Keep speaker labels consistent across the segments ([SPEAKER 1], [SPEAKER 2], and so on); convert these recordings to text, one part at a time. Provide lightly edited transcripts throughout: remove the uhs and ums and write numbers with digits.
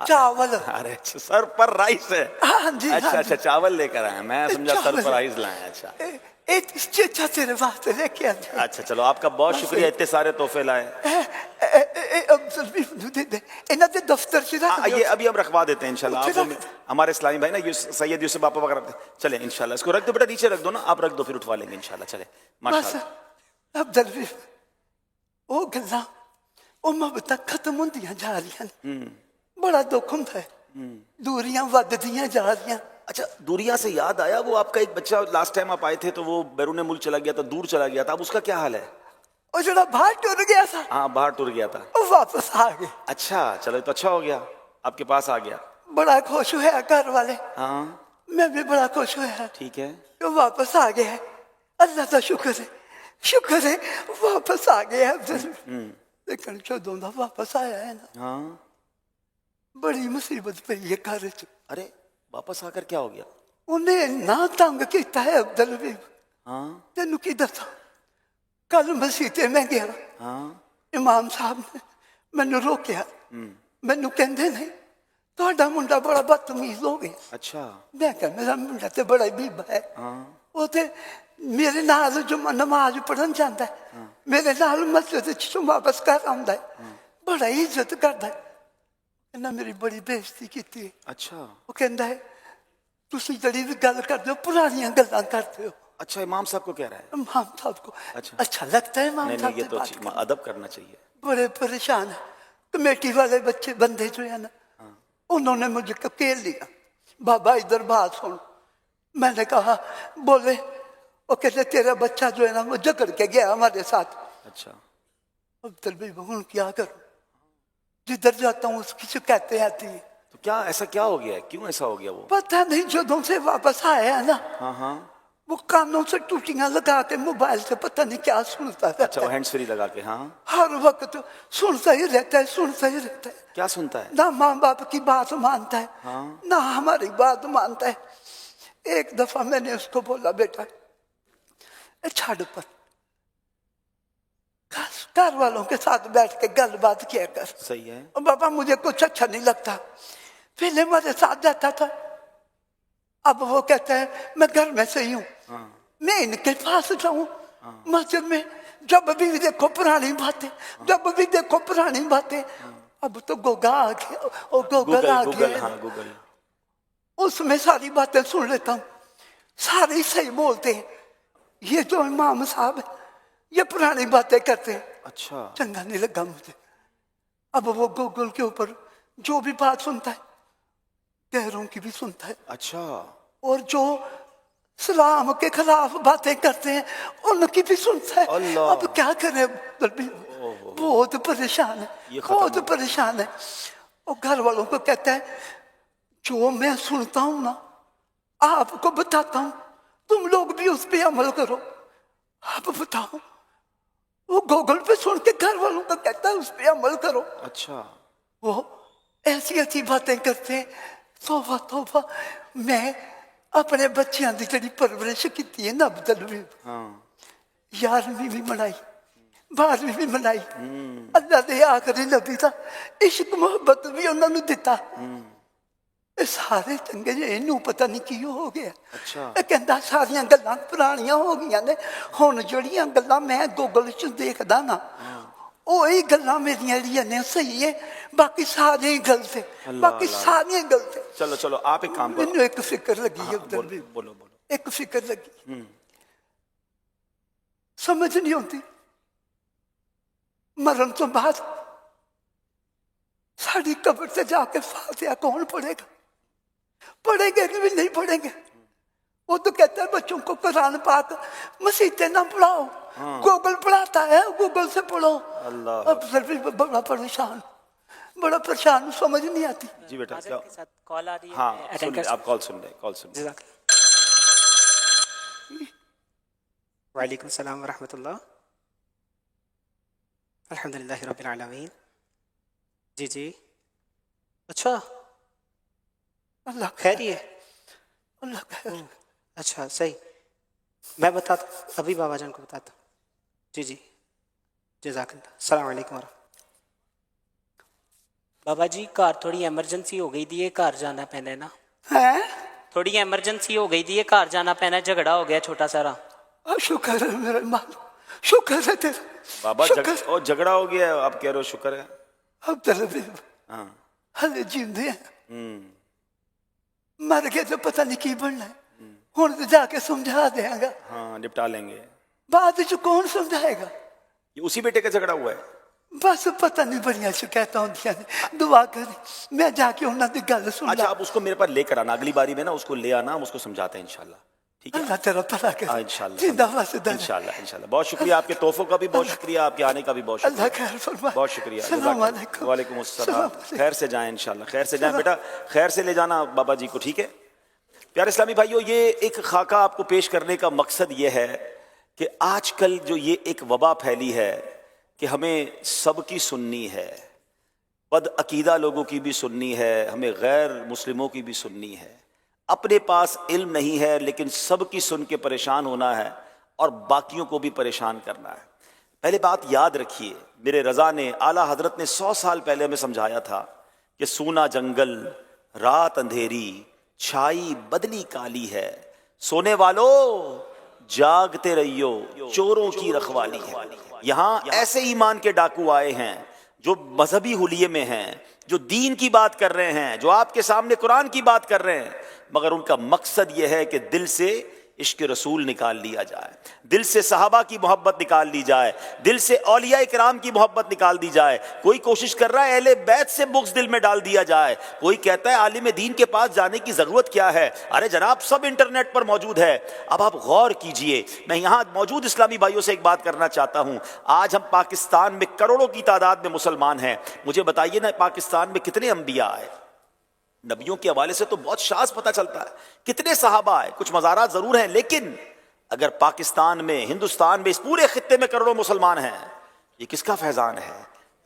[SPEAKER 1] چاول.
[SPEAKER 2] ارے اچھا سر پر رائس ہے.
[SPEAKER 1] ہاں جی
[SPEAKER 2] اچھا اچھا چاول لے کر آئے, میں سمجھا سر پر رائس لائے. اچھا
[SPEAKER 1] ایک چچا تیرے واسطے لے کے آتے.
[SPEAKER 2] اچھا چلو آپ کا بہت شکریہ, اتنے سارے تحفے لائے.
[SPEAKER 1] انہوں نے دفتر سے
[SPEAKER 2] یہ ابھی ہم رکھوا دیتے ہیں انشاءاللہ. آپ ہمارے اسلامی بھائی نا سید یوسف باپا وغیرہ, چلیں انشاءاللہ اس کو رکھ دو بیٹا, نیچے رکھ دو نا, آپ رکھ دو پھر اٹھوا لیں گے انشاءاللہ. چلیں ماشاءاللہ.
[SPEAKER 1] عبد الرحیم وہ گلاں وہ محبتاں ختم ہوندیاں جا رہی ہیں, بڑا دکھ ہوندا ہے, دوریاں وددیاں جا رہی ہیں.
[SPEAKER 2] اچھا دوریاں سے یاد آیا, وہ آپ کا ایک بچہ لاسٹ ٹائم آپ آئے تھے تو وہ بیرون ملک چلا گیا تھا, دور چلا گیا تھا, اب اس کا کیا حال ہے؟
[SPEAKER 1] وہ جڑا باہر ٹر گیا تھا,
[SPEAKER 2] ہاں باہر ٹر گیا تھا,
[SPEAKER 1] وہ واپس آ گئے.
[SPEAKER 2] اچھا چلو تو اچھا ہو گیا, آپ کے پاس آ گیا.
[SPEAKER 1] بڑا خوش ہوا گھر والے,
[SPEAKER 2] ہاں
[SPEAKER 1] میں بھی بڑا خوش ہوا
[SPEAKER 2] ٹھیک ہے.
[SPEAKER 1] کہ واپس آ گیا ہے. اللہ کا شکر ہے, شکر ہے واپس آ گیا ہے. لیکن جدوں دا واپس آیا ہے نا,
[SPEAKER 2] ہاں
[SPEAKER 1] بڑی مصیبت پئی ہے گھر چ.
[SPEAKER 2] ارے واپس آ کر کیا ہو گیا؟
[SPEAKER 1] انہیں نہ تنگ کیتا ہے عبد الحبیب,
[SPEAKER 2] ہاں
[SPEAKER 1] تینوں کی دساں. کل مسیطے میں گیا,
[SPEAKER 2] ہاں
[SPEAKER 1] امام صاحب نے مینوں روکیا, مینوں کہندے نہیں تہاڈا منڈا بڑا بدتمیز ہو گیا.
[SPEAKER 2] اچھا
[SPEAKER 1] میں کہا میرا منڈا تے بڑا بیبا ہے,
[SPEAKER 2] ہاں
[SPEAKER 1] وہ تے میرے نال جمعہ نماز پڑھن جاندا ہے, میرے نال مسجد چ واپس گھر آندا ہے, بڑا عزت کردا ہے. انہاں میری بڑی بےزتی کیتی ہے.
[SPEAKER 2] اچھا
[SPEAKER 1] وہ کہندا ہے تسی جڑی بھی گل کردے ہو پرانیاں گلاں کردے ہو.
[SPEAKER 2] اچھا امام صاحب کو کہہ رہا ہے.
[SPEAKER 1] امام صاحب کو
[SPEAKER 2] اچھا
[SPEAKER 1] اچھا لگتا ہے امام
[SPEAKER 2] نہیں
[SPEAKER 1] صاحب
[SPEAKER 2] نہیں, یہ
[SPEAKER 1] سے
[SPEAKER 2] تو
[SPEAKER 1] بات
[SPEAKER 2] اچھی
[SPEAKER 1] کرنا.
[SPEAKER 2] ادب کرنا چاہیے.
[SPEAKER 1] بڑے پریشان ہیں. کمیٹی والے بچے بندے جو ہیں نا, انہوں نے مجھے کھیل لیا, بابا ادھر بات سن. میں نے کہا بولے, وہ کہتے تیرا بچہ جو ہے نا وہ جھگڑ کے گیا ہمارے ساتھ.
[SPEAKER 2] اچھا
[SPEAKER 1] عبد الحبیب ہوں کیا کروں, جدھر جاتا ہوں اس کی شکایتیں آتی ہیں.
[SPEAKER 2] تو کیا ایسا کیا ہو گیا ہے, کیوں ایسا ہو گیا وہ؟
[SPEAKER 1] پتہ نہیں جدوں سے واپس آیا ہے نا,
[SPEAKER 2] ہاں ہاں
[SPEAKER 1] وہ کانوں سے ٹوٹیاں لگا کے موبائل سے پتہ نہیں کیا سنتا
[SPEAKER 2] اچھا
[SPEAKER 1] رہتا
[SPEAKER 2] وہ
[SPEAKER 1] ہے.
[SPEAKER 2] ہینڈ فری لگا کے. ہاں
[SPEAKER 1] ہر وقت سنتا ہی رہتا ہے, سنتا ہی رہتا ہے.
[SPEAKER 2] کیا سنتا ہے؟
[SPEAKER 1] نہ ماں باپ کی بات مانتا ہے,
[SPEAKER 2] ہاں
[SPEAKER 1] نہ ہماری بات مانتا ہے. ایک دفعہ میں نے اس کو بولا بیٹا چھاڑ پر, گھر والوں کے ساتھ بیٹھ کے گل بات کیا کر.
[SPEAKER 2] صحیح ہے.
[SPEAKER 1] بابا مجھے کچھ اچھا نہیں لگتا, پہلے میرے ساتھ جاتا تھا, اب وہ کہتا ہے میں گھر میں سے ہی ہوں, میں ان کے پاس جاؤں مسجد میں, جب بھی دیکھو پرانی باتیں, جب بھی دیکھو پرانی باتیں. اب تو گوگا آ گیا, وہ گوگل آ
[SPEAKER 2] گوگل,
[SPEAKER 1] گیا,
[SPEAKER 2] ہاں گوگل,
[SPEAKER 1] اس میں ساری باتیں سن لیتا ہوں, سارے صحیح بولتے ہیں. یہ جو امام صاحب ہے یہ پرانی باتیں کرتے ہیں.
[SPEAKER 2] اچھا
[SPEAKER 1] چنگا نہیں لگا مجھے. اب وہ گوگل کے اوپر جو بھی بات سنتا ہے غیروں کی بھی سنتا ہے,
[SPEAKER 2] اچھا
[SPEAKER 1] اور جو اسلام کے خلاف باتیں کرتے ہیں ان کی بھی سنتا ہے.
[SPEAKER 2] اللہ.
[SPEAKER 1] اب کیا کریں, بہت پریشان ہے,
[SPEAKER 2] یہ ختم
[SPEAKER 1] بہت
[SPEAKER 2] ہو.
[SPEAKER 1] پریشان ہے. وہ گھر والوں کو کہتا ہے جو میں سنتا ہوں نا آپ کو بتاتا ہوں, تم لوگ بھی اس پہ عمل کرو. آپ بتاؤ, وہ گوگل پہ سن کے گھر والوں کو کہتا ہے اس پہ عمل کرو.
[SPEAKER 2] اچھا
[SPEAKER 1] وہ ایسی ایسی باتیں کرتے ہیں, توبہ توبہ. میں اپنے بچیاں دی جڑی پرورش کی ہے نا عبد الحبیب,
[SPEAKER 2] ہاں
[SPEAKER 1] 11ویں بھی منائی, 12ویں بھی منائی. اللہ دے آخری نبی دا عشق محبت بھی انہوں نے دیتا. سارے چنگے جے انہوں پتہ نہیں کی ہو گیا.
[SPEAKER 2] اچھا
[SPEAKER 1] کہندا ساریاں گلاں پرانیاں ہو گئیاں نے, ہن جڑیاں گلاں میں گوگل چ دیکھدا نا وہی گلاں میریاں جڑیاں نے صحیح ہے, باقی سارے ہی غلط ہے, باقی سارے غلط ہے.
[SPEAKER 2] چلو چلو آپ ایک کام کرو,
[SPEAKER 1] مینوں ایک فکر لگی ہے عبد الحبیب,
[SPEAKER 2] بولو بولو.
[SPEAKER 1] ایک فکر لگی, سمجھ نہیں ہوتی مرن تو بعد ساری قبر سے جا کے فاتحہ کون پڑھے گا؟ پڑھیں گے کہ بھی نہیں پڑھیں گے. وہ تو کہتا ہے بچوں کو قرآن پاک مسیطیں نہ پڑھاؤ, گوگل پڑھاتا ہے, گوگل سے پڑھو.
[SPEAKER 2] اللہ
[SPEAKER 1] اب بڑا پریشان, بڑا پریشان, سمجھ نہیں آتی.
[SPEAKER 2] جی بیٹا
[SPEAKER 3] معذرت کے ساتھ کال آ رہی ہے,
[SPEAKER 2] ہاں
[SPEAKER 3] میں
[SPEAKER 2] سن
[SPEAKER 3] اٹینڈ
[SPEAKER 2] لیں,
[SPEAKER 3] کر
[SPEAKER 2] آپ کال سن لیں, کال سن لیں.
[SPEAKER 3] جزاک اللہ. وعلیکم السلام ورحمۃ اللہ. الحمدللہ رب العالمین. جی جی اچھا
[SPEAKER 1] اللہ
[SPEAKER 3] خیری ہے.
[SPEAKER 1] اللہ خیر.
[SPEAKER 3] اچھا صحیح, میں بتاتا ہوں ابھی بابا جان کو بتاتا ہوں. جی جی جزاک اللہ. السلام علیکم ورحمۃ. बाबा जी घर थोड़ी एमरजेंसी हो गई थी, ये घर जाना पैना है ना।
[SPEAKER 1] हैं?
[SPEAKER 3] थोड़ी एमरजेंसी हो गई थी, ये घर जाना पैना है, झगड़ा हो गया छोटा सारा।
[SPEAKER 1] शुक्र है मेरे मालिक, शुक्र है तेरा
[SPEAKER 2] बाबा
[SPEAKER 1] शुक्र।
[SPEAKER 2] और झगड़ा हो गया है, आप कह रहे हो शुक्र है।
[SPEAKER 1] अब तेरे भी
[SPEAKER 2] हाँ
[SPEAKER 1] हले जींदे हैं, मर गए तो पता नहीं की बनना है। हुण तो जाके समझा देगा,
[SPEAKER 2] हाँ निपटा लेंगे।
[SPEAKER 1] बाद च कौन समझाएगा?
[SPEAKER 2] ये उसी बेटे का झगड़ा हुआ है।
[SPEAKER 1] बस पता नहीं बड़िया शिकायत होंदियां ने, दुआ कर मैं जाके उन्हां दी गल सुन
[SPEAKER 2] अच्छा
[SPEAKER 1] ला।
[SPEAKER 2] आप उसको मेरे पास लेकर आना, अगली बारी में ना उसको ले आना, हम उसको समझाते हैं इंशाल्लाह। ठीक है
[SPEAKER 1] अल्लाह तेरा भला करे।
[SPEAKER 2] इंशाल्लाह
[SPEAKER 1] जिंदा वासदा
[SPEAKER 2] इंशाल्लाह इंशाल्लाह। बहुत शुक्रिया, आपके तोहफों का भी बहुत शुक्रिया, आपके आने का भी बहुत
[SPEAKER 1] अल्लाह
[SPEAKER 2] शुक्रिया,
[SPEAKER 1] खैर फरमाए।
[SPEAKER 2] बहुत शुक्रिया।
[SPEAKER 1] सलाम अलैकुम।
[SPEAKER 2] वालेकुम अस्सलाम।
[SPEAKER 1] सलाम अलैकुम।
[SPEAKER 2] खैर से जाएं इंशाल्लाह, खैर से जाएं बेटा, खैर से ले जाना बाबा जी को, ठीक है। प्यारे इस्लामी भाइयों, ये एक खाका आपको पेश करने का मकसद ये है कि आजकल जो ये एक वबा फैली है कि हमें सबकी सुननी है, बद अकीदा लोगों की भी सुननी है, हमें गैर मुस्लिमों की भी सुननी है। अपने पास इल्म नहीं है लेकिन सबकी सुन के परेशान होना है और बाकियों को भी परेशान करना है। पहले बात याद रखिए, मेरे रज़ा ने, आला हजरत ने 100 साल पहले हमें समझाया था कि सूना जंगल, रात अंधेरी, छाई बदली काली है, सोने वालों जागते रहियो, चोरों की रखवाली है। यहाँ ऐसे ईमान के डाकू आए हैं जो मजहबी हुलिये में हैं, जो दीन की बात कर रहे हैं, जो आपके सामने कुरान की बात कर रहे हैं, मगर उनका मकसद यह है कि दिल से इश्क रसूल निकाल लिया जाए, दिल से सहाबा की मोहब्बत निकाल ली जाए, दिल से औलिया इकराम की मोहब्बत निकाल दी जाए। कोई कोशिश कर रहा है अहले बैत से बुग़्ज़ दिल में डाल दिया जाए, कोई कहता है आलिम दीन के पास जाने की ज़रूरत क्या है। अरे जनाब, सब इंटरनेट पर मौजूद है। अब आप गौर कीजिए, मैं यहाँ मौजूद इस्लामी भाइयों से एक बात करना चाहता हूँ। आज हम पाकिस्तान में करोड़ों की तादाद में मुसलमान हैं, मुझे बताइए ना पाकिस्तान में कितने अंबिया आए? नबियों के हवाले से तो बहुत शाज़ पता चलता है, कितने सहाबा है, कुछ मज़ारात ज़रूर हैं, लेकिन अगर पाकिस्तान में, हिंदुस्तान में, इस पूरे खित्ते में करोड़ों मुसलमान हैं, ये किसका फैज़ान है?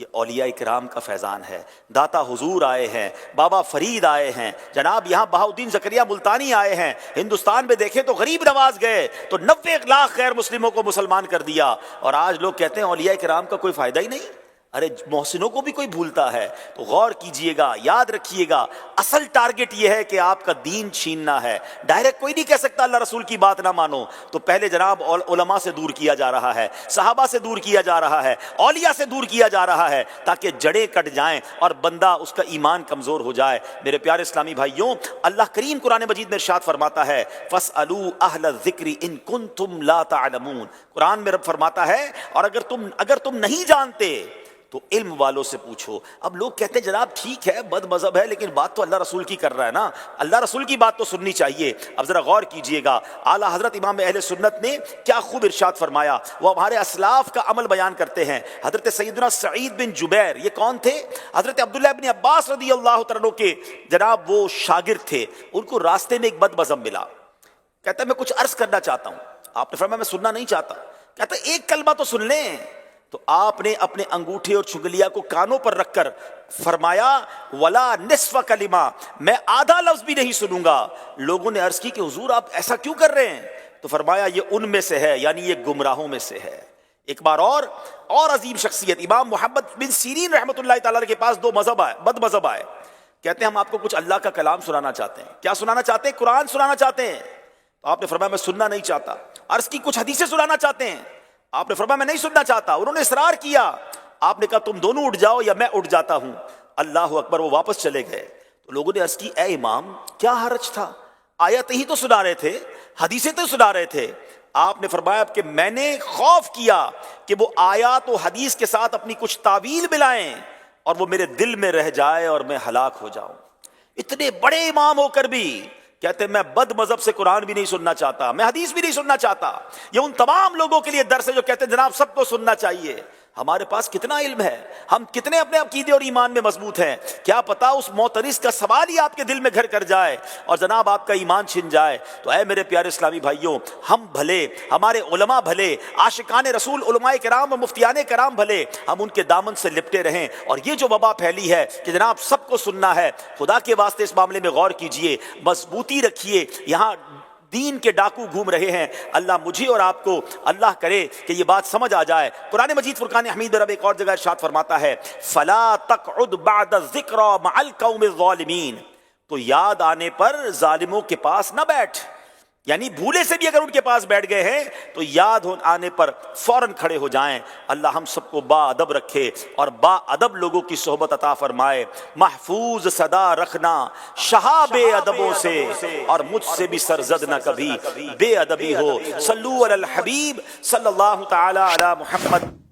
[SPEAKER 2] ये औलिया इकराम का फैज़ान है। दाता हुजूर आए हैं, बाबा फरीद आए हैं, जनाब यहाँ बहाउद्दीन ज़करिया मुल्तानी आए हैं। हिंदुस्तान में देखें तो गरीब नवाज गए तो 90 लाख गैर मुस्लिमों को मुसलमान कर दिया, और आज लोग कहते हैं औलिया इकराम का कोई फ़ायदा ही नहीं। अरे मोहसिनों को भी कोई भूलता है। तो गौर कीजिएगा, याद रखिएगा, असल टारगेट यह है कि आपका दीन छीनना है। डायरेक्ट कोई नहीं कह सकता अल्लाह रसूल की बात ना मानो, तो पहले जनाब उलमा से दूर किया जा रहा है, सहाबा से दूर किया जा रहा है, औलिया से दूर किया जा रहा है, ताकि जड़ें कट जाएं और बंदा, उसका ईमान कमज़ोर हो जाए। मेरे प्यारे इस्लामी भाइयों, अल्लाह करीम कुरान मजीद में इरशाद फरमाता है, फस्अलू अहल ज़िक्रि इन कुंतुम ला तालमून। कुरान में रब फरमाता है, और अगर तुम नहीं जानते तो इल्म वालों से पूछो। अब लोग कहते हैं जनाब ठीक है, बद मजहब है, लेकिन बात तो अल्लाह रसूल की कर रहा है ना, अल्लाह रसूल की बात तो सुननी चाहिए। अब जरा गौर कीजिएगा, आला हजरत इमाम अहले सुन्नत ने क्या खूब इरशाद फरमाया। वो हमारे असलाफ का अमल बयान करते हैं। हजरत सैयदना सईद बिन जुबैर, ये कौन थे? हजरत अब्दुल्लाह इब्न अब्बास रदी अल्लाह तआला के जनाब वो शागिर्द थे। उनको रास्ते में एक बद मजहब मिला, कहता है मैं कुछ अर्ज करना चाहता हूँ। आपने फरमाया मैं सुनना नहीं चाहता। कहता एक कलमा तो सुन लें। तो आपने अपने अंगूठे और चुंगलिया को कानों पर रखकर फरमाया, वला निस्फ कलिमा, मैं आधा लफ्ज भी नहीं सुनूंगा। लोगों ने अर्ज की कि हुजूर आप ऐसा क्यों कर रहे हैं? तो फरमाया ये उनमें से है, यानी ये गुमराहों में से है। एक बार और अजीम शख्सियत इमाम मोहम्मद बिन सीरीन रहमतुल्लाह तआला के पास दो बद मजहब आए। कहते हैं हम आपको कुछ अल्लाह का कलाम सुनाना चाहते हैं। क्या सुनाना चाहते हैं? कुरान सुनाना चाहते हैं। तो आपने फरमाया मैं सुनना नहीं चाहता। अर्ज की कुछ हदीसें सुनाना चाहते हैं। आपने फरमाया मैं नहीं सुनना चाहता। उन्होंने इसरार किया। आपने कहा तुम दोनों उठ जाओ या मैं उठ जाता हूं। अल्लाह अकबर। वो वापस चले गए। तो लोगों ने अर्ज की ए इमाम क्या हरज था, आयत ही तो सुना रहे थे, हदीसें तो सुना रहे थे। आपने फरमाया कि मैंने खौफ किया कि वो आयत और हदीस के साथ अपनी कुछ तावील मिलाएं और वो मेरे दिल में रह जाए और मैं हलाक हो जाऊं। इतने बड़े इमाम होकर भी कहते मैं बद मजहब से कुरान भी नहीं सुनना चाहता, मैं हदीस भी नहीं सुनना चाहता। ये उन तमाम लोगों के लिए दर्स है जो कहते हैं जनाब सबको सुनना चाहिए। हमारे पास कितना इल्म है, हम कितने अपने अकीदे और ईमान में मजबूत हैं। क्या पता उस मोतरिस का सवाल ही आपके दिल में घर कर जाए और जनाब आपका ईमान छिन जाए। तो ऐ मेरे प्यारे इस्लामी भाइयों, हम भले, हमारे उलमा भले, आशिकान रसूल उलमाए किराम और मुफ्तियाने किराम भले, हम उनके दामन से लिपटे रहें। और ये जो वबा फैली है कि जनाब सबको सुनना है, खुदा के वास्ते इस मामले में गौर कीजिए, मजबूती रखिए। यहाँ دین کے ڈاکو گھوم رہے ہیں. اللہ مجھے اور آپ کو اللہ کرے کہ یہ بات سمجھ آ جائے. قرآن مجید فرقان حمید میں رب ایک اور جگہ ارشاد فرماتا ہے فلا تقعد بعد الذکری مع القوم الظالمین، تو یاد آنے پر ظالموں کے پاس نہ بیٹھ. یعنی بھولے سے بھی اگر ان کے پاس بیٹھ گئے ہیں تو یاد آنے پر فوراً کھڑے ہو جائیں. اللہ ہم سب کو با ادب رکھے اور با ادب لوگوں کی صحبت عطا فرمائے. محفوظ صدا رکھنا شہاب ادبوں سے، اور مجھ سے بھی سرزد نہ کبھی بے ادبی ہو. صلو علی الحبیب صلی اللہ تعالی علی محمد.